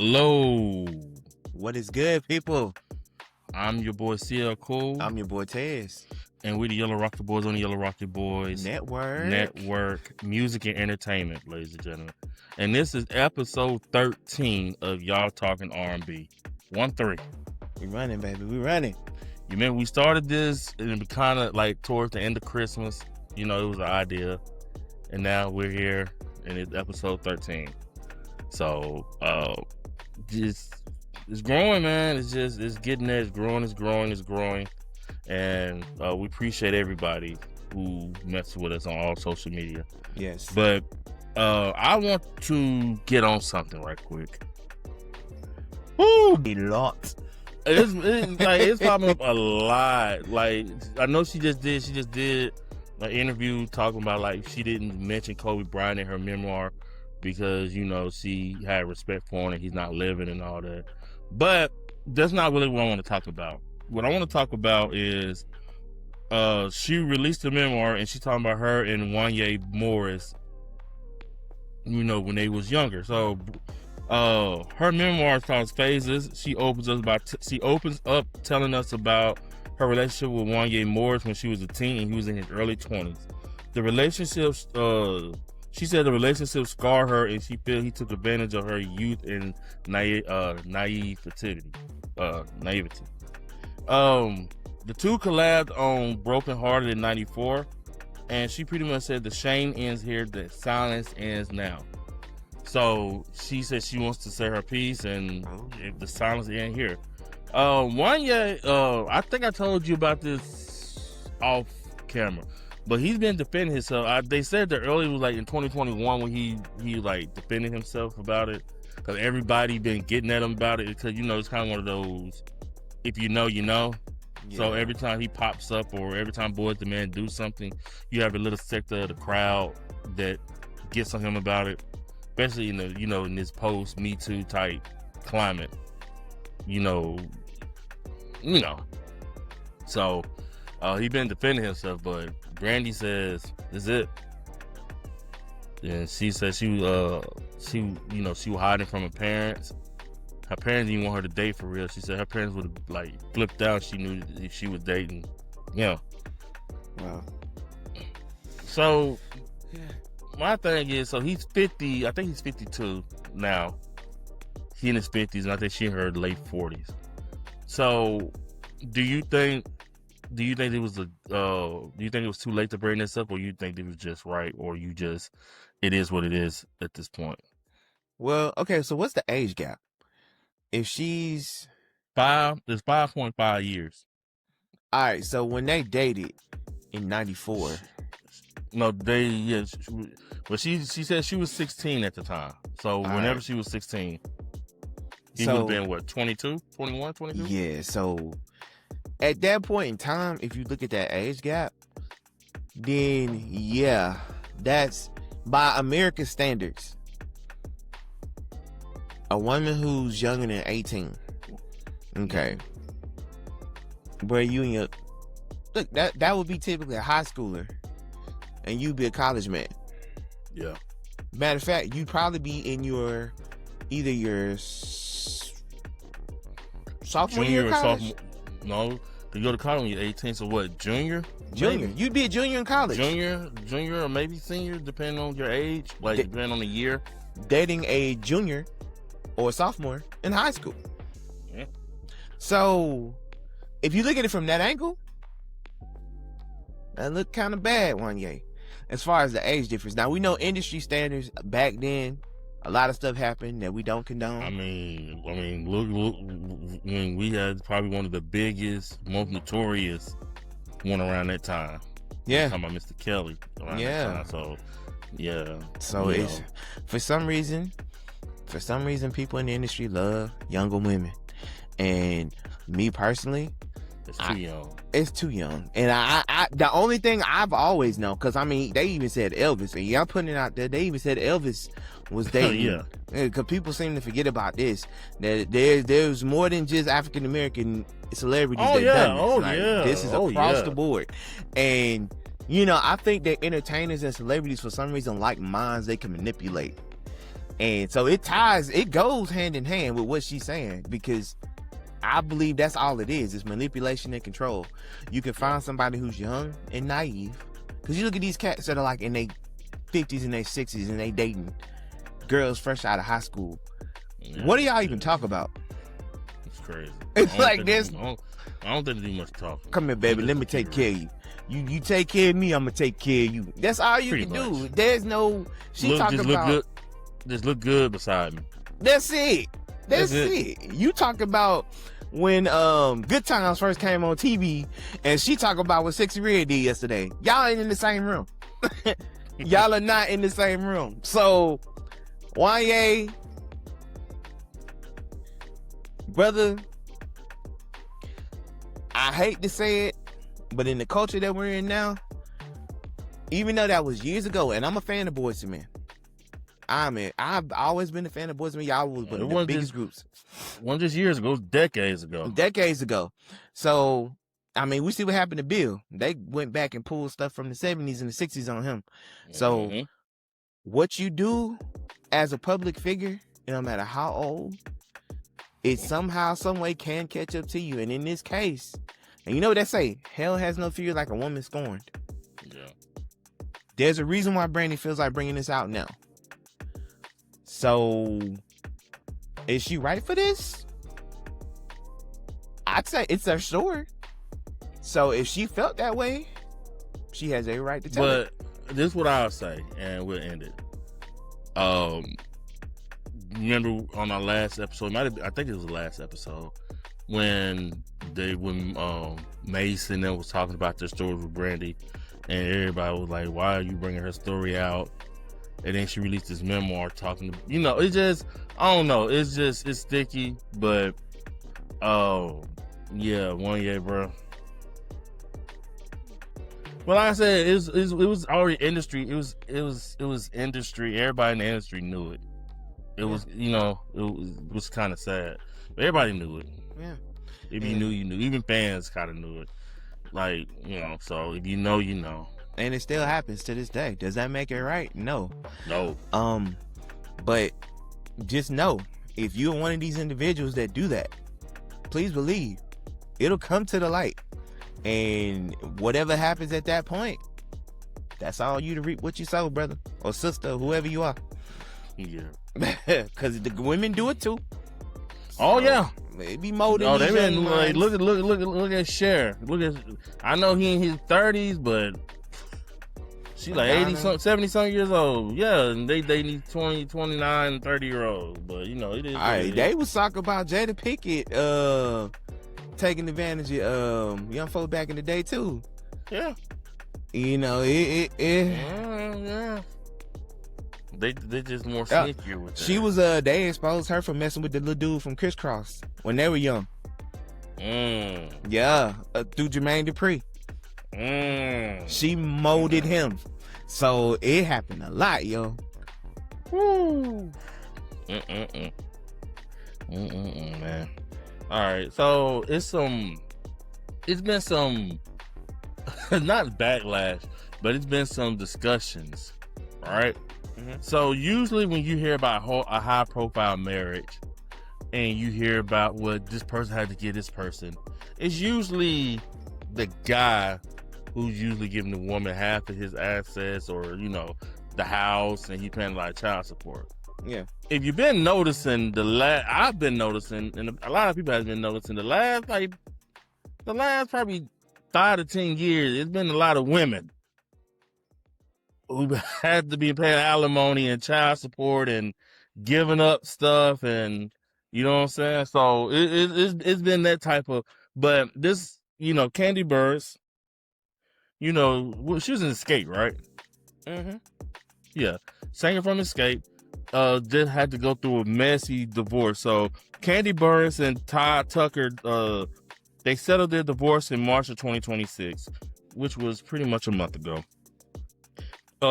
Hello. What is good, people? I'm your boy CL Cool. I'm your boy Tezz. And we the Yellow Rocket Boys on the Yellow Rocket Boys Network. Music and Entertainment, ladies and gentlemen. And this is episode 13 of Y'all Talking R&B. 1-3. We running, baby. We running. You remember we started this and it kind of like towards the end of Christmas. You know, it was an idea. And now we're here and it's episode 13. So, it's growing, man. It's getting there. It's growing. And we appreciate everybody who messes with us on all social media. Yes. But I want to get on something right quick. Woo! A lot. It's popping up a lot. Like, I know she just did an interview talking about, like, she didn't mention Kobe Bryant in her memoir because, you know, she had respect for him and he's not living and all that. But that's not really what I want to talk about. What I want to talk about is she released a memoir and she's talking about her and Wanya Morris, you know, when they was younger. So her memoir is called Phases. She opens up telling us about her relationship with Wanya Morris when she was a teen and he was in his early 20s. The relationships, she said the relationship scarred her and she feels he took advantage of her youth and naivety. The two collabed on Broken Hearted in 94, and she pretty much said the shame ends here, the silence ends now. So she said she wants to say her piece, and if the silence ends here. Wanya, I think I told you about this off camera, but he's been defending himself. They said that earlier was like in 2021 when he like defended himself about it, because everybody been getting at him about it, because, you know, it's kind of one of those, if you know, you know. Yeah. So every time he pops up or every time Boys the Man do something, you have a little sector of the crowd that gets on him about it, especially in the, you know, in this post Me Too type climate, you know. So he been defending himself, but Brandy says this is it. And she said she was hiding from her parents. Her parents didn't want her to date for real. She said her parents would have like flipped out if she knew if she was dating. Yeah. Wow. So my thing is, so he's 50. I think he's 52 now. He in his 50s, and I think she in her late 40s. So, do you think it was too late to bring this up, or you think it was just right, or it is what it is at this point? Well, okay. So what's the age gap? If she's there's 5.5 years. All right. So when they dated in 94, but she said she was 16 at the time. So whenever she was 16, he would have been what, 22, 21, 22? Yeah. So at that point in time, if you look at that age gap, then yeah, that's by American standards. A woman who's younger than 18. Okay. Where you and your look, that would be typically a high schooler. And you'd be a college man. Yeah. Matter of fact, you'd probably be in either your sophomore year of college. Sophomore. No, you go to college when you're 18. So what? Junior. Maybe. You'd be a junior in college. Junior, or maybe senior, depending on your age. Like depending on the year. Dating a junior or a sophomore in high school. Yeah. So if you look at it from that angle, that look kind of bad, Wanya, as far as the age difference. Now, we know industry standards back then, a lot of stuff happened that we don't condone. I mean, look, we had probably one of the biggest, most notorious one around that time. Yeah. I'm talking about Mr. Kelly around that time. So, yeah. So it's, for some reason, people in the industry love younger women. And me personally, it's too young. It's too young. And I the only thing I've always known, because I mean, they even said Elvis, and y'all putting it out there, they even said Elvis was dating. Yeah. Because people seem to forget about this. That there's more than just African American celebrities that done this. This is across the board. And you know, I think that entertainers and celebrities, for some reason, like minds they can manipulate. And so it goes hand in hand with what she's saying, because I believe that's all it is. It's manipulation and control. You can find somebody who's young and naive, because you look at these cats that are like in their 50s and their 60s and they dating girls fresh out of high school. Yeah, what do y'all even talk about? It's crazy. It's like this. I don't think they do much talking. Come here, baby. Let me take care of you. You take care of me, I'm gonna take care of you. That's all you can do. There's no. She talking about. Look good. Just look good beside me. That's it. That's it. You talk about when Good Times first came on TV, and she talk about what Sexy Red did yesterday. Y'all ain't in the same room. Y'all are not in the same room. So, Wanya, brother, I hate to say it, but in the culture that we're in now, even though that was years ago, and I'm a fan of Boyz II Men. I've always been a fan of Boyz II Men. Y'all was one of the biggest groups. One just years ago, decades ago. Decades ago. So, I mean, we see what happened to Bill. They went back and pulled stuff from the 70s and the 60s on him. So, what you do as a public figure, no matter how old, it somehow, some way can catch up to you. And in this case, and you know what they say, hell has no fear like a woman scorned. Yeah. There's a reason why Brandy feels like bringing this out now. So, is she right for this? I'd say it's her story. So, if she felt that way, she has a right to tell it. But this is what I'll say, and we'll end it. Remember on our last episode, I think it was the last episode, when Mason was talking about their story with Brandy, and everybody was like, why are you bringing her story out? And then she released this memoir talking to, it's just, I don't know, it's sticky, but yeah, Wanya, bro. Well, like I said, it was already industry. It was industry. Everybody in the industry knew it. It was, it was kind of sad. But everybody knew it. Yeah. If you knew, you knew. Even fans kind of knew it. Like, so if you know, you know. And it still happens to this day. Does that make it right? No. No. But just know, if you're one of these individuals that do that, please believe it'll come to the light. And whatever happens at that point, that's all you to reap what you sow, brother or sister, whoever you are. Yeah. Because the women do it too. Oh yeah. It be molding. Oh, they been like, look at Cher. I know he in his 30s, but she like 80 something, 70 something years old. Yeah, and they need 20, 29, 30-year-olds. But it is. All right, they was talking about Jada Pinkett taking advantage of young folks back in the day too. Yeah. Yeah. They just more sneakier with that. She was they exposed her for messing with the little dude from Crisscross when they were young. Yeah, through Jermaine Dupri. She molded him. So it happened a lot, yo. Woo. Man. All right, so it's been some not backlash, but it's been some discussions, right? So usually when you hear about a high profile marriage and you hear about what this person had to give this person, it's usually the guy who's usually giving the woman half of his assets or, the house, and he paying like child support. Yeah. If you've been noticing I've been noticing, and a lot of people have been noticing the last probably 5 to 10 years, it's been a lot of women who had to be paying alimony and child support and giving up stuff, and you know what I'm saying? So it's been that type of, but this, Kandi Burruss, she was in Escape, right? Yeah. Singer from Escape, just had to go through a messy divorce. So Kandi Burruss and Todd Tucker, they settled their divorce in March of 2026, which was pretty much a month ago.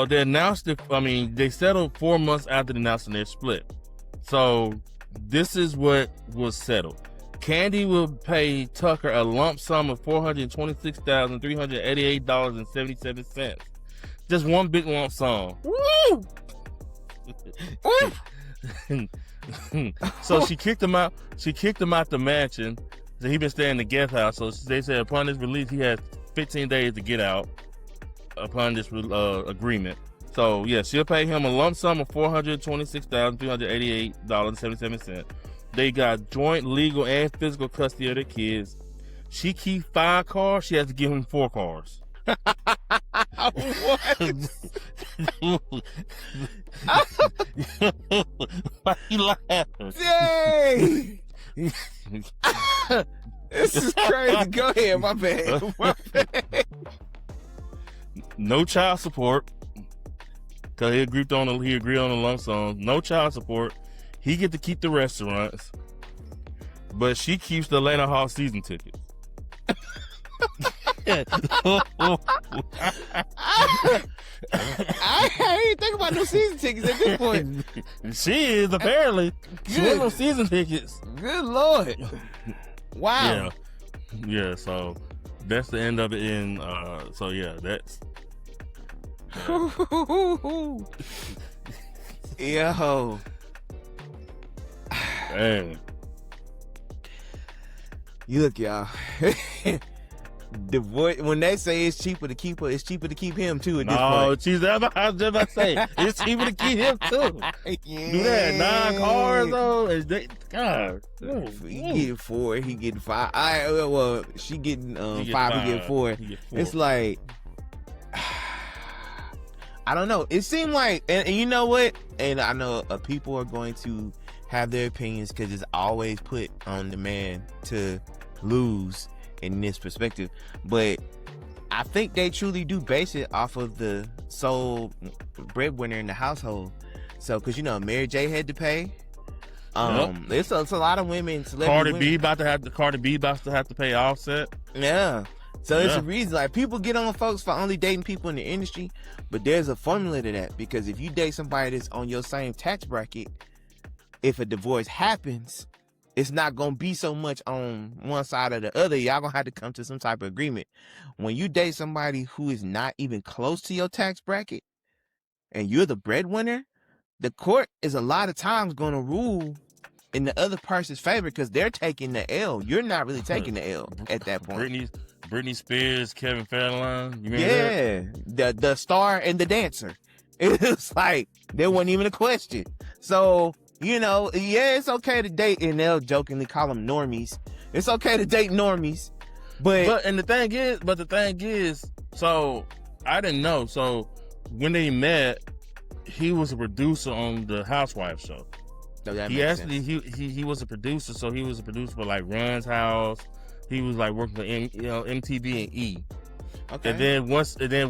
They announced they settled 4 months after announcing their split. So this is what was settled. Kandi will pay Tucker a lump sum of $426,388.77. Just one big lump sum. Woo! So she kicked him out. She kicked him out the mansion. So he been staying in the guest house. So they said upon his release, he has 15 days to get out. Upon this agreement, so yeah, she'll pay him a lump sum of $426,388.77. They got joint legal and physical custody of their kids. She keeps 5 cars. She has to give him 4 cars. What? Why you laughing? Dang! This is crazy. Go ahead, my bad. My bad. No child support, cause he agreed on a lump sum. No child support. He get to keep the restaurants, but she keeps the Atlanta Hawks season tickets. I ain't think about no season tickets at this point. She is apparently. She wants no season tickets. Good Lord! Wow. Yeah. So that's the end of it. So yeah, that's. Yo. Dang. You look, y'all. Divorce, when they say it's cheaper to keep her, it's cheaper to keep him too at this point. I was just about to say it's cheaper to keep him too. Yeah. Do that 9 cars though. God. He getting 4, he getting 5. Well, she getting 5, he getting 4. It's like, I don't know. It seemed like, and you know what? And I know people are going to have their opinions because it's always put on the man to lose in this perspective. But I think they truly do base it off of the sole breadwinner in the household. So, because Mary J had to pay. It's a lot of women. Cardi B about to have to pay Offset. Yeah. So it's a reason, like, people get on folks for only dating people in the industry, but there's a formula to that, because if you date somebody that's on your same tax bracket, if a divorce happens, it's not going to be so much on one side or the other. Y'all going to have to come to some type of agreement. When you date somebody who is not even close to your tax bracket and you're the breadwinner, the court is a lot of times going to rule in the other person's favor because they're taking the L. You're not really taking the L at that point. Britney Spears, Kevin Federline. You remember that? The star and the dancer. It was like, there wasn't even a question. So, it's okay to date, and they'll jokingly call them normies. It's okay to date normies. But the thing is, so I didn't know. So when they met, he was a producer on the Housewives show. So that he makes actually sense. he was a producer, so he was a producer for like Run's House. He was like working for MTV and E. Okay. And then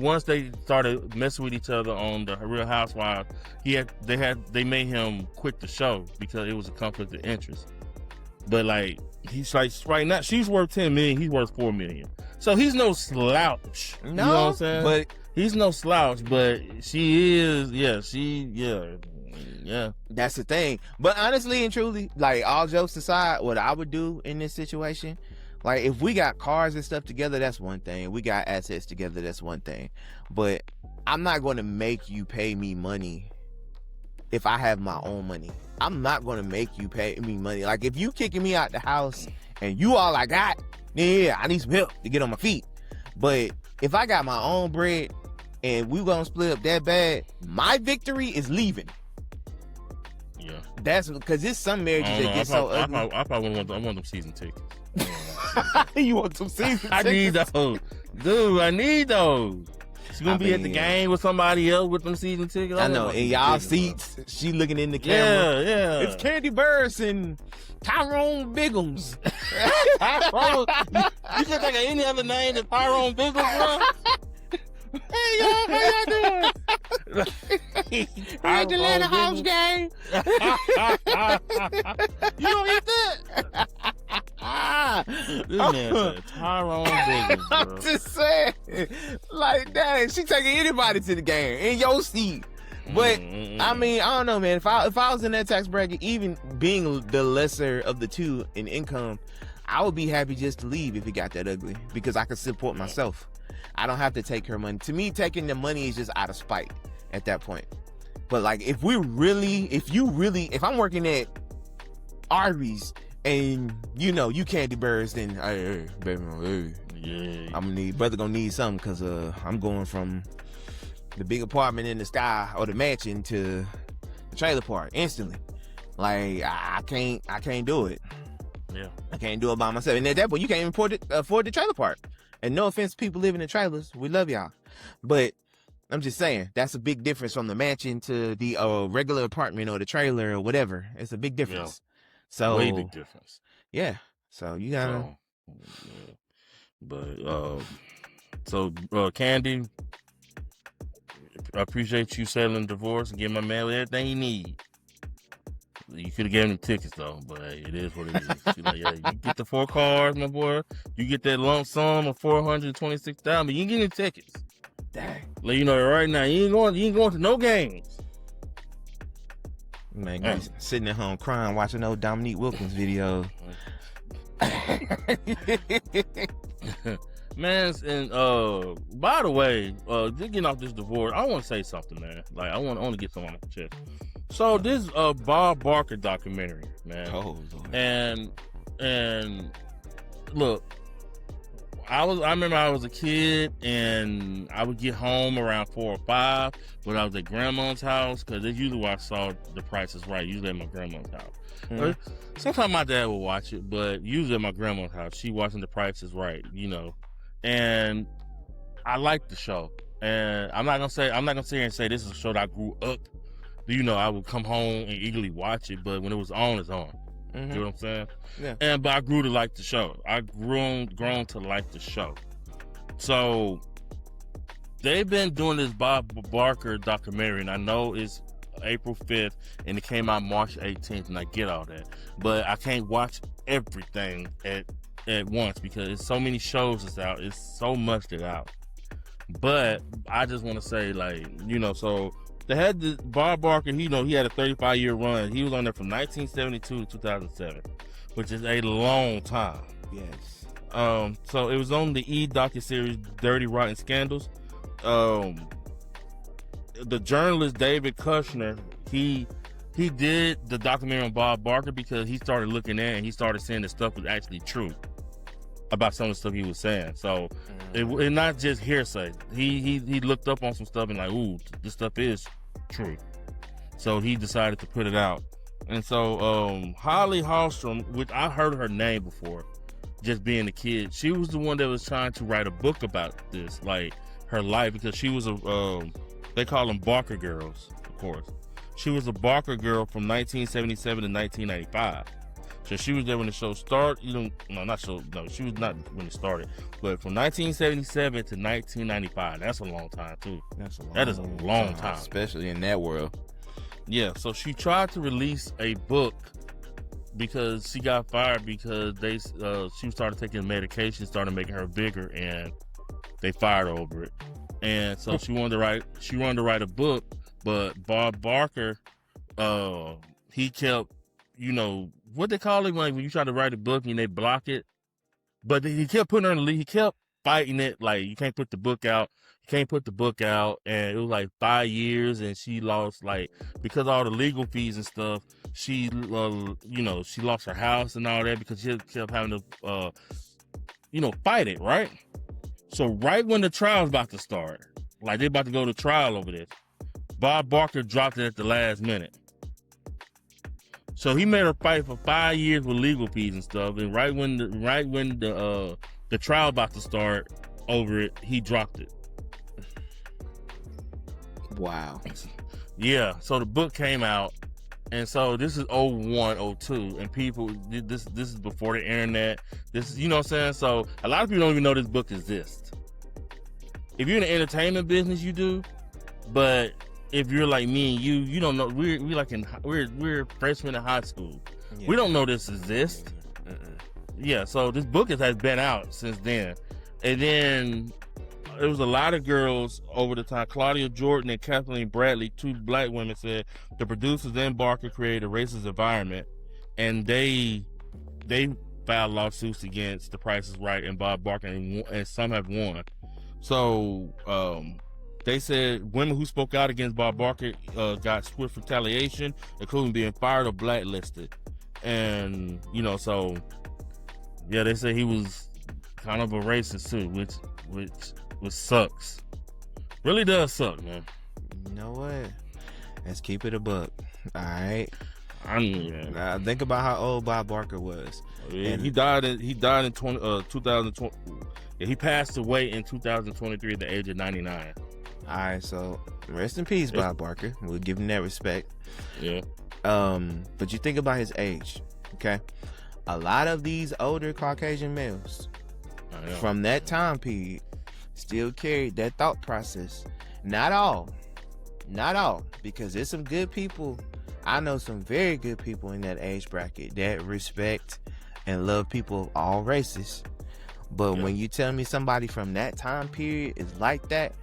once they started messing with each other on the Real Housewives, they made him quit the show because it was a conflict of interest. But like, he's like, right now she's worth $10 million, he's worth $4 million. So he's no slouch. No, you know what I'm saying? But he's no slouch, but she is, yeah. That's the thing. But honestly and truly, like, all jokes aside, what I would do in this situation, like, if we got cars and stuff together, that's one thing. If we got assets together, that's one thing. But I'm not going to make you pay me money if I have my own money. I'm not going to make you pay me money. Like, if you kicking me out the house and you all I got, yeah, I need some help to get on my feet. But if I got my own bread and we gonna split up that bad, my victory is leaving. Yeah. That's because there's some marriages that get so ugly. I probably want them season tickets. You want some season tickets? I need those. Dude, I need those. She's gonna be at the game with somebody else with them season tickets. I know. In y'all seats, she looking in the camera. Yeah. It's Kandi Burruss and Tyrone Biggums. Tyrone, you can think of any other name than Tyrone Biggums, bro? Hey y'all, how y'all doing? We at the Atlanta Hawks game. You don't eat that? This man said Tyrone Biggums, bro. I'm just saying, like that. She taking anybody to the game in your seat. But I mean, I don't know, man. If I was in that tax bracket, even being the lesser of the two in income, I would be happy just to leave if it got that ugly because I could support myself. I don't have to take her money. To me, taking the money is just out of spite at that point. But like, if if I'm working at Arby's and you Kandi Burruss, then hey, baby, Yeah. brother gonna need something, because I'm going from the big apartment in the sky or the mansion to the trailer park instantly. Like, I can't do it. Yeah. I can't do it by myself. And at that point, you can't even afford the trailer park. And no offense to people living in trailers, we love y'all, but I'm just saying, that's a big difference from the mansion to the regular apartment or the trailer or whatever. It's a big difference. Yeah. So Way big difference. Yeah. So you gotta. Yeah. But Kandi, I appreciate you settling divorce and giving my man everything he need. You could have given him tickets though, but hey, it is what it is. She's like, yeah, you get the 4 cars, my boy. You get that lump sum of $426,000, but you ain't getting tickets. Dang. Let you know right now, you ain't going to no games. Man, you sitting at home crying, watching old Dominique Wilkins videos. Man, and by the way, just getting off this divorce, I want to say something, man. Like, I want to get something on my chest. So this Bob Barker documentary, man. Oh, Lord. And look, I remember I was a kid and I would get home around 4 or 5 when I was at grandma's house, because that's usually where I saw The Price is Right, usually at my grandma's house. Mm-hmm. Sometimes my dad would watch it, but usually at my grandma's house, she watching The Price is Right, and I liked the show. And I'm not gonna sit here and say this is a show that I grew up. I would come home and eagerly watch it, but when it was on, it's on. Mm-hmm. You know what I'm saying? Yeah. But I grew to like the show. I grown to like the show. So they've been doing this Bob Barker documentary, and I know it's April 5th, and it came out March 18th, and I get all that. But I can't watch everything at once because it's so many shows that's out. It's so much that's out. But I just want to say, so they had this Bob Barker, he had a 35-year run. He was on there from 1972 to 2007, which is a long time. Yes. So it was on the docuseries Dirty Rotten Scandals. The journalist David Kushner, he did the documentary on Bob Barker because he started looking at it and he started saying that stuff was actually true about some of the stuff he was saying. So it not just hearsay. He looked up on some stuff and like, ooh, this stuff is true. So he decided to put it out. And so Holly Hallstrom, which I heard her name before, just being a kid, she was the one that was trying to write a book about this, like her life, because she was they call them Barker girls, of course. She was a Barker girl from 1977 to 1995. So she was there when the show started. She was not when it started. But from 1977 to 1995, that's a long time too. That is a long time, especially in that world. Yeah. So she tried to release a book because she got fired because she started taking medication, started making her bigger, and they fired her over it. And so she wanted to write a book, but Bob Barker, he kept, what they call it when you try to write a book and they block it. But he kept putting her in the lead. He kept fighting it. Like, you can't put the book out. And it was like 5 years, and she lost, because of all the legal fees and stuff, she lost her house and all that because she kept having to, fight it, right? So right when the trial was about to start, they about to go to trial over this, Bob Barker dropped it at the last minute. So he made her fight for 5 years with legal fees and stuff. And right when the trial about to start over it, he dropped it. Wow. Yeah. So the book came out, and so this is 01, 02, and people, this is before the internet. This is, what I'm saying. So a lot of people don't even know this book exists. If you're in the entertainment business, you do, but if you're like me and you don't know. We're freshmen in high school. Yeah. We don't know this exists. Yeah, so this book has been out since then. And then there was a lot of girls over the time. Claudia Jordan and Kathleen Bradley, 2 black women, said the producers and Barker created a racist environment, and they filed lawsuits against The Price is Right and Bob Barker, and some have won. So They said women who spoke out against Bob Barker got swift retaliation, including being fired or blacklisted. And, you know, so, yeah, they say he was kind of a racist too, which sucks. Really does suck, man. You know what? Let's keep it a buck. All right. Now, think about how old Bob Barker was. Yeah, and he died in 2020. Yeah, he passed away in 2023 at the age of 99. All right, so rest in peace, Bob Barker. We'll give him that respect. Yeah. But you think about his age, okay? A lot of these older Caucasian males from that time period still carried that thought process. Not all, because there's some good people. I know some very good people in that age bracket that respect and love people of all races. But when you tell me somebody from that time period is like that,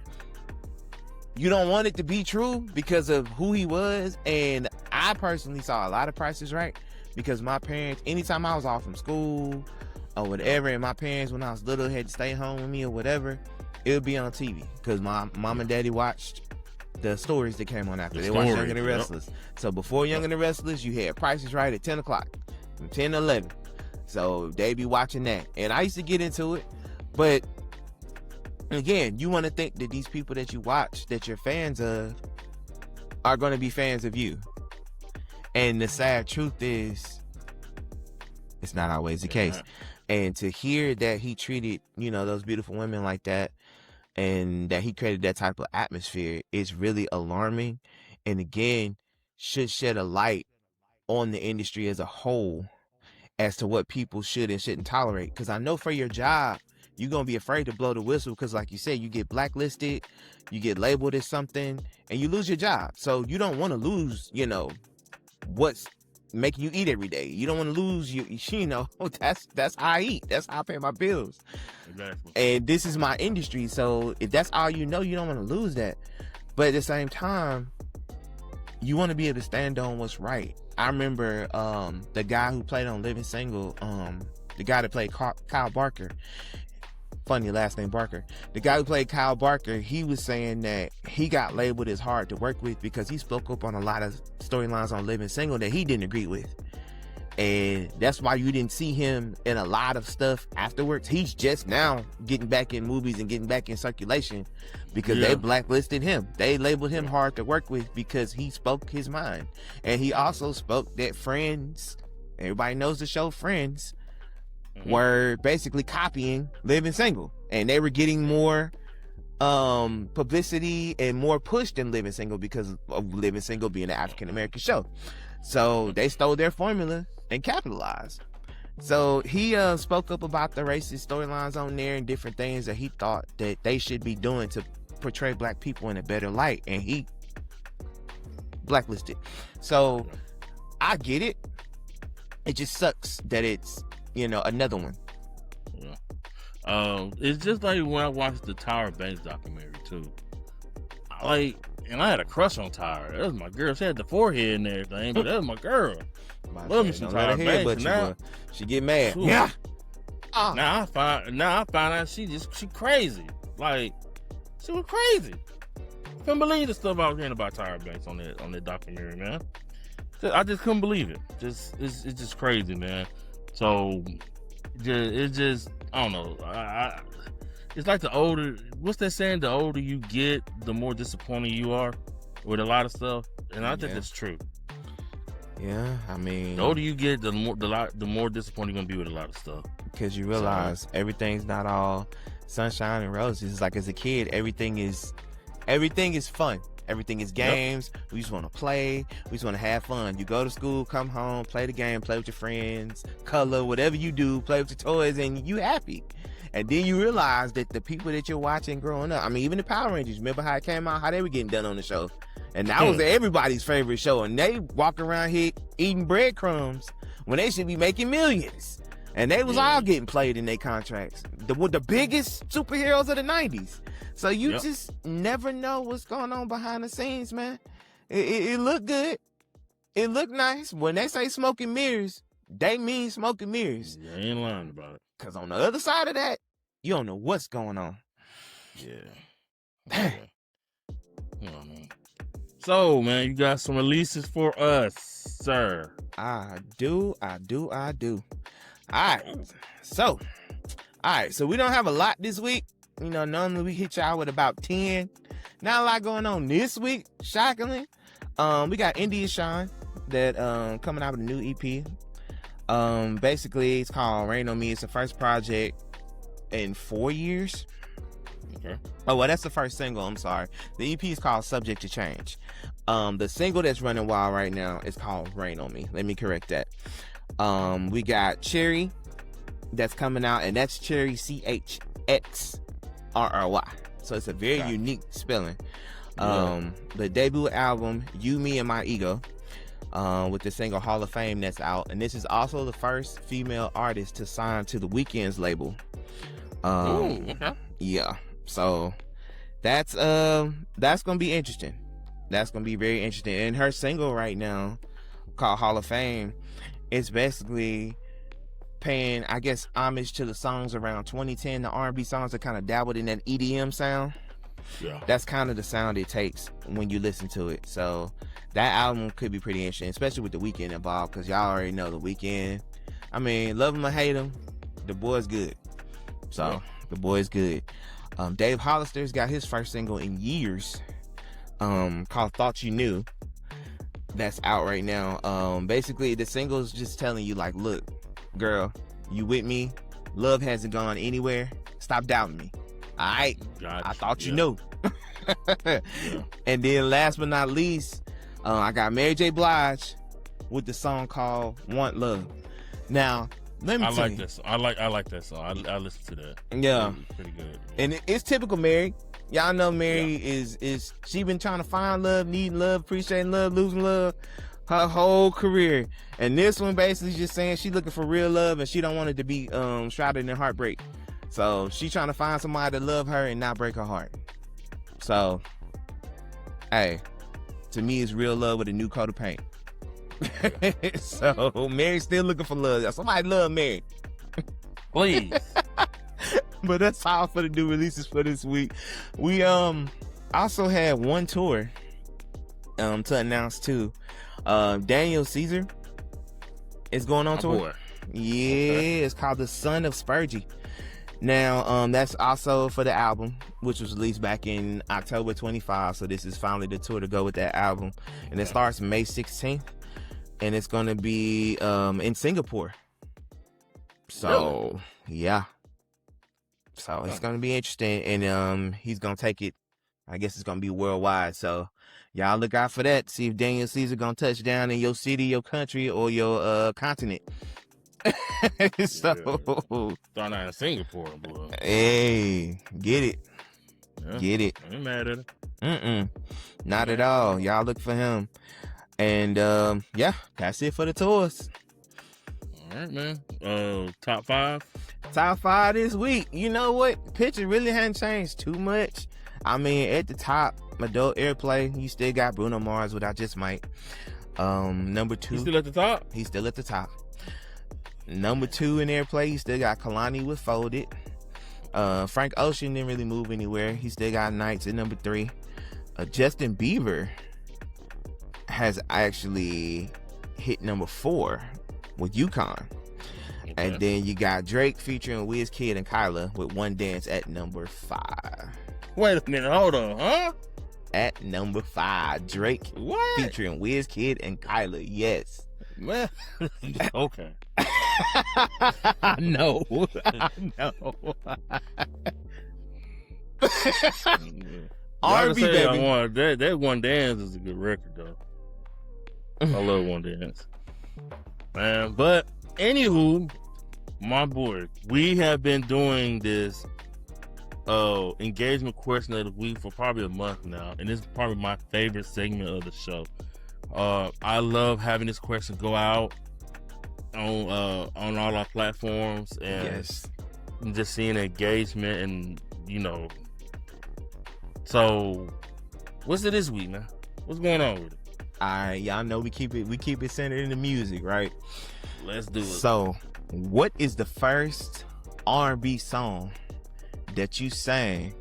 you don't want it to be true because of who he was. And I personally saw a lot of Prices Right because my parents, anytime I was off from school or whatever, and my parents, when I was little, had to stay home with me or whatever, it would be on TV because my mom and daddy watched the stories that came on after. They watched Young and the Restless. So before Young and the Restless, you had Prices Right at 10 o'clock, from 10 to 11. So they be watching that. And I used to get into it. But again, you want to think that these people that you watch, that you're fans of, are going to be fans of you. And the sad truth is, it's not always the case. And to hear that he treated, you know, those beautiful women like that, and that he created that type of atmosphere, is really alarming. And again, should shed a light on the industry as a whole as to what people should and shouldn't tolerate. Because I know for your job, you're going to be afraid to blow the whistle because, like you said, you get blacklisted, you get labeled as something, and you lose your job. So you don't want to lose, you know, what's making you eat every day. You don't want to lose, you know, that's how I eat. That's how I pay my bills. Exactly. And this is my industry. So if that's all you know, you don't want to lose that. But at the same time, you want to be able to stand on what's right. I remember the guy who played on Living Single, the guy that played Kyle Barker, funny last name Barker, the guy who played Kyle Barker, he was saying that he got labeled as hard to work with because he spoke up on a lot of storylines on Living Single that he didn't agree with. And that's why you didn't see him in a lot of stuff afterwards. He's just now getting back in movies and getting back in circulation because they blacklisted him. They labeled him hard to work with because he spoke his mind. And he also spoke that Friends, everybody knows the show Friends, were basically copying Living Single. And they were getting more publicity and more push than Living Single because of Living Single being an African-American show. So they stole their formula and capitalized. So he spoke up about the racist storylines on there and different things that he thought that they should be doing to portray black people in a better light, and he blacklisted. So I get it. It just sucks that it's, you know, another one. It's just like when I watched the Tyra Banks documentary too. And I had a crush on Tyra. That was my girl. She had the forehead and everything, but that was my girl. Love me some Tyra Banks. But now she get mad. Ooh. Yeah. Now I find out she crazy. Like, she was crazy. Couldn't believe the stuff I was hearing about Tyra Banks on that documentary, man. I just couldn't believe it. It's just crazy, man. So it's just, I don't know. It's like what's that saying? The older you get, the more disappointed you are with a lot of stuff. And I think that's true. Yeah, I mean, the older you get, the more disappointed you're gonna be with a lot of stuff. Because you realize everything's not all sunshine and roses. It's like as a kid, everything is fun. Everything is games. Yep. We just want to play. We just want to have fun. You go to school, come home, play the game, play with your friends, color, whatever you do, play with your toys, and you happy. And then you realize that the people that you're watching growing up, I mean, even the Power Rangers, remember how it came out, how they were getting done on the show? And that was everybody's favorite show. And they walk around here eating breadcrumbs when they should be making millions. And they was all getting played in their contracts. The biggest superheroes of the 90s. So you just never know what's going on behind the scenes, man. It looked good. It looked nice. When they say smoke and mirrors, they mean smoke and mirrors. You ain't lying about it. Because on the other side of that, you don't know what's going on. Yeah. Oh, man. So, man, you got some releases for us, sir. I do. All right. So we don't have a lot this week. You know, normally we hit y'all with about 10. Not a lot going on this week, shockingly. We got India Shine that coming out with a new EP. Basically it's called Rain on Me. It's the first project in 4 years. Okay. Oh, well, that's the first single. I'm sorry. The EP is called Subject to Change. The single that's running wild right now is called Rain on Me. Let me correct that. We got Cherry that's coming out, and that's Cherry CHXRRY. So it's a very unique spelling. The debut album, You, Me, and My Ego, with the single Hall of Fame that's out. And this is also the first female artist to sign to the Weeknd's label. Okay. Yeah. So that's gonna be interesting. That's gonna be very interesting. And her single right now, called Hall of Fame, is basically paying, I guess, homage to the songs around 2010, the R&B songs that kind of dabbled in that EDM sound. Yeah. That's kind of the sound it takes when you listen to it. So that album could be pretty interesting, especially with the Weeknd involved, because y'all already know the Weeknd. I mean, love him or hate him, the boy's good. So the boy's good. Dave Hollister's got his first single in years, called Thought You Knew. That's out right now. Basically the single is just telling you, like, look, girl, you with me? Love hasn't gone anywhere. Stop doubting me. All right. Gotcha. I thought you knew. And then last but not least, I got Mary J. Blige with the song called Want Love. Now, let me tell you. This. I like that song. I listen to that. Yeah. Pretty good. And it's typical Mary. Y'all know Mary is she been trying to find love, needing love, appreciating love, losing love her whole career. And this one basically just saying she looking for real love and she don't want it to be shrouded in heartbreak. So she trying to find somebody to love her and not break her heart. So, hey, to me it's real love with a new coat of paint. So Mary's still looking for love. Somebody love Mary. Please. But that's all for the new releases for this week. We also had one tour to announce too. Daniel Caesar is going on tour. Boy. Yeah, okay. It's called The Son of Spurgie. Now, that's also for the album, which was released back in October 25. So this is finally the tour to go with that album. And it starts May 16th. And it's going to be in Singapore. So, yeah. So it's going to be interesting. And he's going to take it. I guess it's going to be worldwide. So y'all look out for that. See if Daniel Caesar going to touch down in your city, your country, or your continent. So starting out in Singapore, boy. Hey, get it. Yeah. Get it. I ain't mad at it. Not at all. Y'all look for him. And yeah, that's it for the tours. All right, man. Top 5? Top 5 this week. You know what? Picture really hasn't changed too much. I mean, at the top, adult airplay, you still got Bruno Mars with I Just Might. Number 2. He's still at the top? He's still at the top. Number 2 in airplay, you still got Kalani with Folded. Frank Ocean didn't really move anywhere. He still got Nights at number 3. Justin Bieber has actually hit number 4 with UConn. Okay. And then you got Drake featuring Wizkid and Kyla with One Dance at number 5. Wait a minute, hold on, huh? At number 5, Drake featuring Wizkid and Kyla. Yes. Man. Okay. I know. R&B, baby. That One Dance is a good record, though. I love One Dance. Man, but anywho, my boy, we have been doing this engagement question of the week for probably a month now, and this is probably my favorite segment of the show. I love having this question go out on all our platforms and just seeing engagement, and you know. So, what's it this week, man? What's going on with it? All right, y'all know we keep it centered in the music, right? Let's do it. So, what is the first R&B song that you sang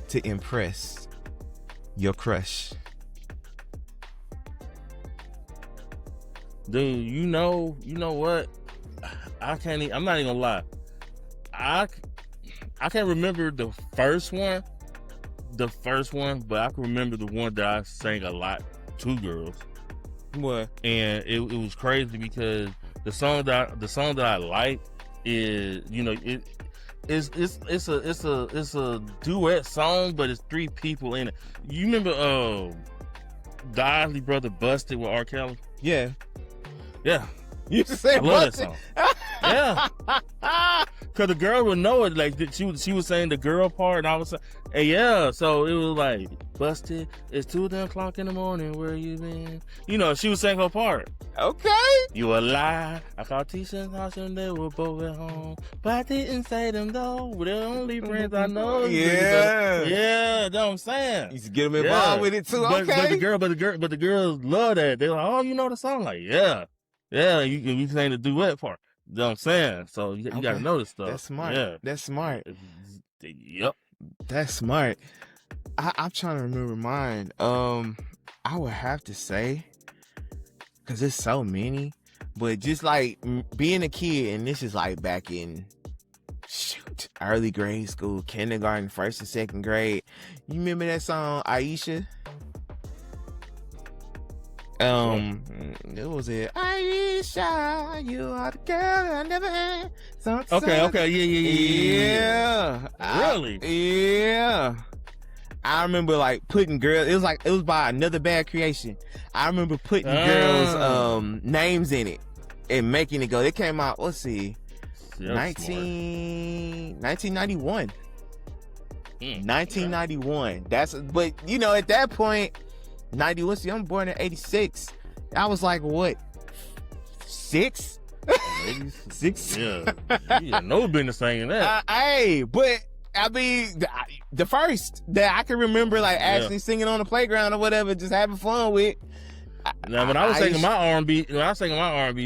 to impress Your crush. Dude, you know what? I'm not even gonna lie. I can't remember the first one, but I can remember the one that I sang a lot to girls. What? And it was crazy because the song that I like is, it's a duet song, but it's 3 people in it. You remember the Isley Brother Busted with R. Kelly? Yeah. Yeah. You used to say I love Busted? that song. Yeah. Cause the girl would know it, like she was saying the girl part, and I was saying, hey, yeah. So it was like, busted. It's 2:00 in the morning. Where you been? She was saying her part. Okay. You a lie. I called Tisha's house and they were both at home, but I didn't say them though. We're the only friends I know. Yeah. Yeah. That's what I'm saying. You used to get them involved with it too. But Okay. but the girls love that. They're like, oh, you know the song? Like, yeah. Yeah. You saying the duet part. You know what I'm saying? So you got to know this stuff. That's smart. Yeah. That's smart. Yep. That's smart. I'm trying to remember mine. I would have to say, because there's so many, but just like being a kid, and this is like back in early grade school, kindergarten, 1st and 2nd grade. You remember that song Aisha? It was Aisha, you are the girl I never had. Okay, yeah. Really? Yeah. I remember like putting girls. It was by Another Bad Creation. I remember putting girls' names in it and making it go. It came out. Let's see, 1991. 1991. But at that point. 91. See, I'm born in 86. I was like, what? 6? 6? Yeah. No business saying that. But I mean, the first that I can remember, like actually singing on the playground or whatever, just having fun with. Now, when I was singing my R&B,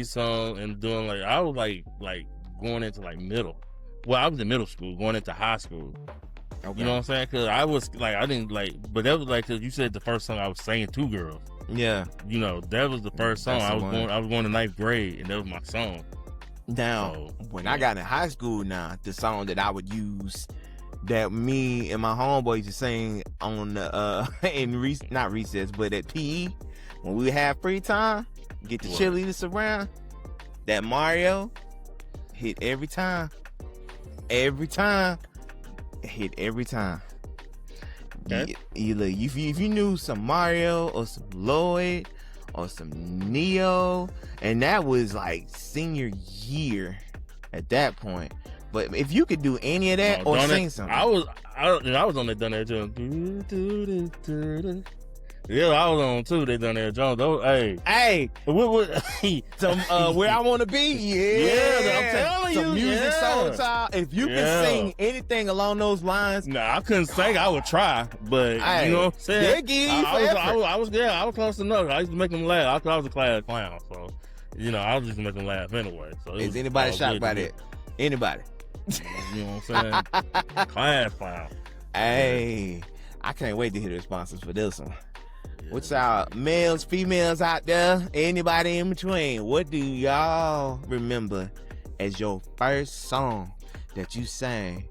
song and doing I was like going into middle. Well, I was in middle school, going into high school. Okay. You know what I'm saying? Because I was I didn't but that was cause you said the first song I was singing to girls. Yeah. That was the first song. I was going to 9th grade, and that was my song. Now, when I got in high school, the song that I would use, that me and my homeboys used to sing on the not recess, but at PE, when we have free time, get the cheerleaders around. That Mario hit every time. Every time. Hit every time. Okay. If you knew some Mario or some Lloyd or some Neo, and that was senior year at that point. But if you could do any of that or sing something, I was on that done that too. Yeah, I was on too. They done that Jones. Hey, some Where I Want to Be. Yeah, I'm telling you, some music, soul child. If you can sing anything along those lines, I couldn't sing. I would try, but you know what I'm saying. I was close enough. I used to make them laugh. I was a class clown, so I was just making them laugh anyway. So is anybody shocked by that? Anybody? You know what I'm saying? Class clown. Hey, I can't wait to hear the responses for this one. What's y'all males, females out there, anybody in between? What do y'all remember as your first song that you sang?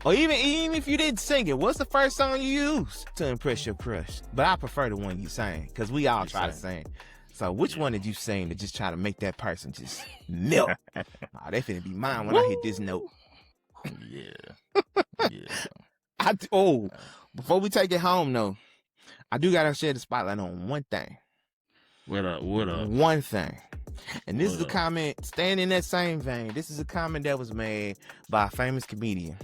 Or even if you didn't sing it, what's the first song you used to impress your crush? But I prefer the one you sang, because we all try to sing. So which one did you sing to just try to make that person just melt? They finna be mine when I hit this note. Yeah. Before we take it home though, I do gotta share the spotlight on one thing. What up? One thing. And this is a comment, staying in that same vein. This is a comment that was made by a famous comedian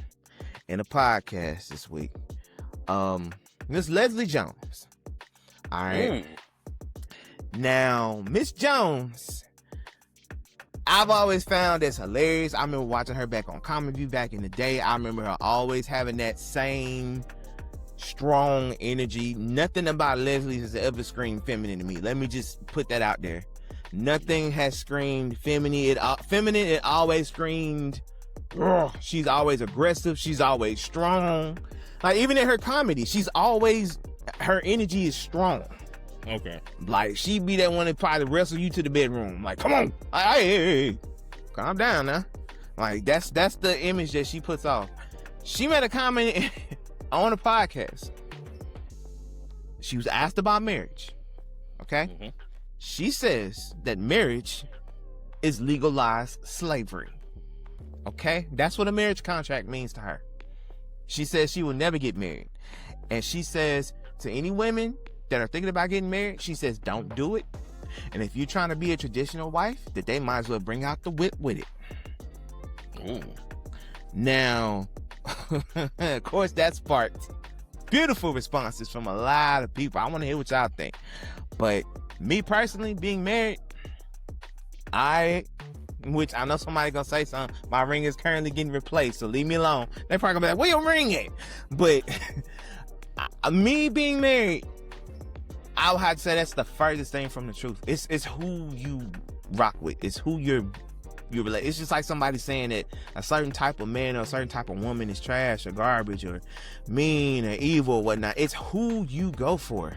in a podcast this week. Miss Leslie Jones. All right. Now, Miss Jones, I've always found this hilarious. I remember watching her back on Comic View back in the day. I remember her always having that same strong energy. Nothing about Leslie has ever screamed feminine to me. Let me just put that out there. Nothing has screamed feminine. It always screamed. She's always aggressive. She's always strong. Even in her comedy, she's always her energy is strong. Okay. Like, she be that one that probably wrestle you to the bedroom. Like, come on, hey, calm down now. Like, that's the image that she puts off. She made a comment on a podcast. She was asked about marriage. Okay? Mm-hmm. She says that marriage is legalized slavery. Okay? That's what a marriage contract means to her. She says she will never get married. And she says to any women that are thinking about getting married, she says, don't do it. And if you're trying to be a traditional wife, that they might as well bring out the whip with it. Ooh. Now, of course, that sparked beautiful responses from a lot of people. I want to hear what y'all think. But me personally, being married, which I know somebody gonna say something, my ring is currently getting replaced, so leave me alone. They probably gonna be like, where your ring at? But me being married, I would have to say that's the furthest thing from the truth. It's who you rock with. It's who you relate. It's just like somebody saying that a certain type of man or a certain type of woman is trash or garbage or mean or evil or whatnot. It's who you go for.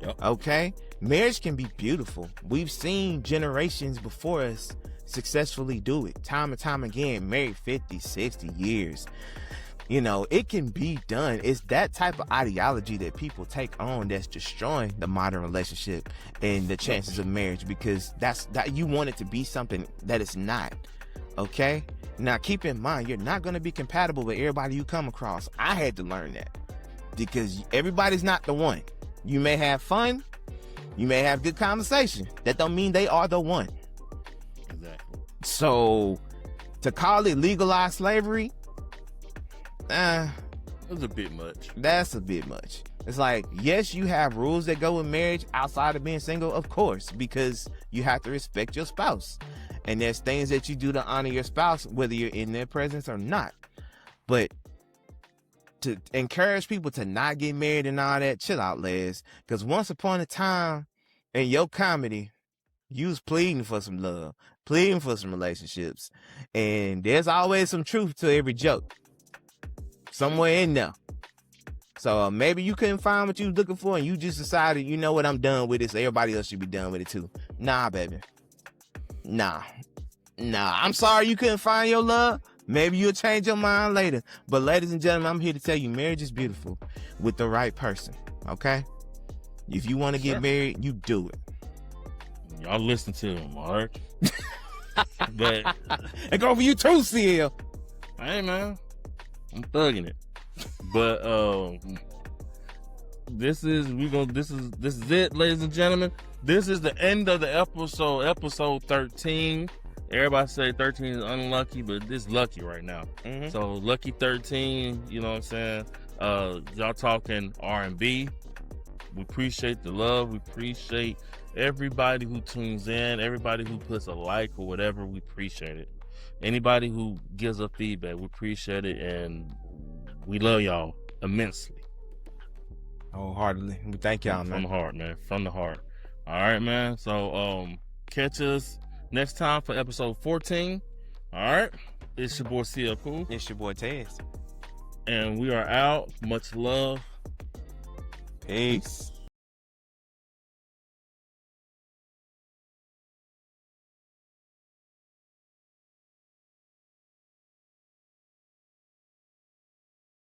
Yep. Okay? Marriage can be beautiful. We've seen generations before us successfully do it. Time and time again, married 50, 60 years. You know, it can be done. It's that type of ideology that people take on that's destroying the modern relationship and the chances of marriage, because that you want it to be something that it's not. Okay? Now, keep in mind, you're not going to be compatible with everybody you come across. I had to learn that, because everybody's not the one. You may have fun. You may have good conversation. That don't mean they are the one. Exactly. So, to call it legalized slavery, It's a bit much. That's a bit much. It's like, yes, you have rules that go with marriage outside of being single, of course, because you have to respect your spouse. And there's things that you do to honor your spouse, whether you're in their presence or not. But to encourage people to not get married and all that, chill out, Les. Because once upon a time in your comedy, you was pleading for some love, pleading for some relationships. And there's always some truth to every joke somewhere in there. So maybe you couldn't find what you was looking for and you just decided, you know what, I'm done with it, so everybody else should be done with it too. Nah, baby. Nah. I'm sorry you couldn't find your love. Maybe you'll change your mind later. But ladies and gentlemen, I'm here to tell you, marriage is beautiful with the right person. Okay? If you want to get married, you do it. Y'all listen to him, all right? But and go for you too, CL. Hey, man. I'm thugging it. But this is it, ladies and gentlemen. This is the end of the episode 13. Everybody say 13 is unlucky, but this lucky right now. Mm-hmm. So lucky 13, you know what I'm saying? Y'all talking R&B. We appreciate the love. We appreciate everybody who tunes in, everybody who puts a like or whatever. We appreciate it. Anybody who gives us feedback, we appreciate it, and we love y'all immensely. Wholeheartedly. We thank y'all, man. From the heart, man. From the heart. All right, man. So catch us next time for episode 14. All right. It's your boy CL Cool. It's your boy Tezz. And we are out. Much love. Peace.